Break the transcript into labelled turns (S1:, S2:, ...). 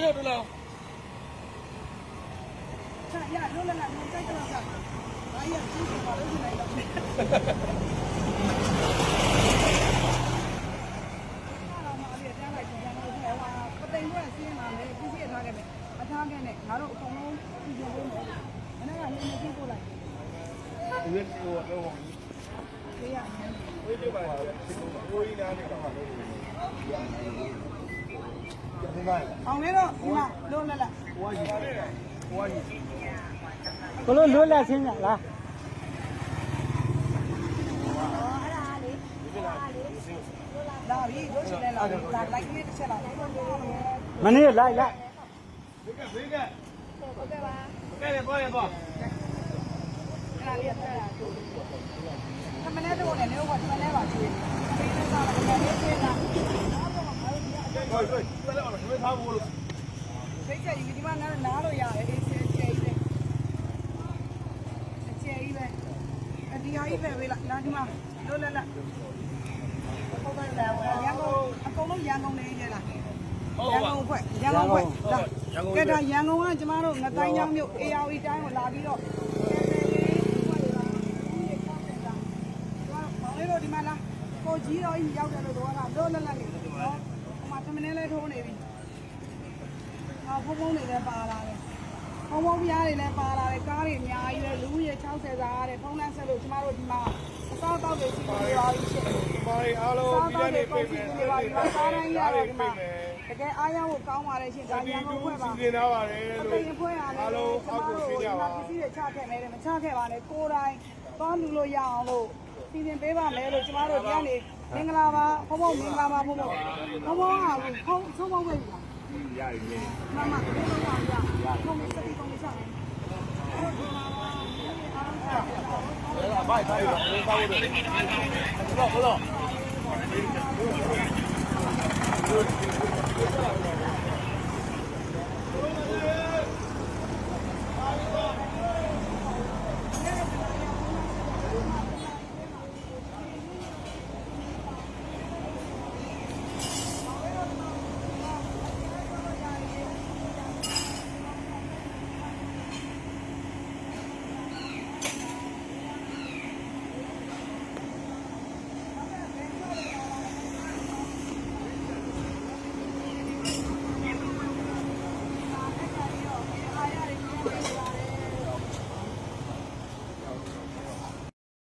S1: 有的了。
S2: 看呀，有了了，你再这样干，哎呀，今天我都是来了。ပသိမ်ကွက်စီးမှာလေပြည့်ထားခဲ့မယ်အထားခဲ့နဲ့ငါတို့အကုန်လုံးပြင်ပေးမယ်မနေ့ကနေနေပြင်ပို့လိုက်
S1: ဒီလိုတော့တော့
S2: ပေးရမယ်
S1: ဝေးပြပါလားဝေးနားနေတော့ဟာလို့ဒီမှာ
S2: အောင်လေတော့ဒီမှာလုံးလက်လက်
S1: ဝါကြီးဝါကြီး
S3: ဘလို့လွတ်လပ်ချင်းလား
S2: လာပြီတို့ချင်လဲလာလိုက်ကလေးတစ်ချက်လာ
S3: မနေ့လိုက်လိုက်
S1: ဘေးက
S2: ဟုတ်ကဲ့ပါ
S1: ကဲပေါ်ရပေါ်
S2: အဲ့ဒါလေးအဲ့ဒါတို့သမနဲ့တော့လည်းလည်းဟိုသမနဲ့ပါကျွေးပေးနေစားတယ်လည်းပေးတာ
S1: ဟိုဟိုဘယ်လိုလဲဘယ်ထားဘူးလို့
S2: ဖိတ်ချက်ယူဒီမှာနားလို့ရတယ်အေးဆေးကျဲကြီးပဲအကျဲကြီးပဲဒီဟာကြီးပဲဝေးလာဒီမှာလို့လက်လက်ဟုတ်ကဲ့ရန်ကုန်အကုန်လုံးရန်ကုန်နေရလားရန်ကုန်ခွက်ရန်ကုန်ခွက်ကဲဒါရန်ကုန်ကကျမတို့ငတိုင်းချောင်းမြို့ ARV တိုင်းကိုလာပြီးတော့ဒီမှာလားကိုကြီးတော်ကြီးရောက်တယ်လို့တော့တော့လက်လက်နေနော်ဟိုမှာသမင်းလေးထိုးနေပြီဖုံဖုံတွေလည်းပါလာတယ်ဖုံဖုံပြားတွေလည်းပါလာတယ်ကားတွေအများကြီးပဲလူကြီး60စားရတယ်ဖုံးလန်းဆက်လို့ကျမတို့ဒီမှာအစောက်တော့တွေစီနေပါပြီရှင့်
S1: ပါရီအားလုံးပြီးတဲ့ပြေးမယ်
S2: စားတိုင်းရတယ်ဒီမှာတကယ်အားရဖို့ကောင်းပါတယ်ရှင်ဒါရန်ကုန်ဖွဲ့ပါ
S1: စီစဉ်ထားပါတယ်လို့
S2: ပြင်ဖွဲ့ရတယ်
S1: အားလုံးအောက်ကိုဆင်းကြပါ
S2: ပစ္စည်းတွေချခဲ့မယ်မချခဲ့ပါနဲ့ကိုယ်တိုင်သွားလူလို့ရအောင်လို့စီစဉ်ပေးပါမယ်လို့ကျမတို့ဒီကနေမင်္ဂလာပါဖုံဖုံမင်္ဂလာပါဖုံဖုံဟာဖုံဖုံပဲလား
S1: ရတယ်
S2: မမဘယ်လိုလဲရဖုံးစတိဖုံးချတယ်
S1: ဘိုက်ဘိုက်တော့လေးပါလို့ဟုတ်တော့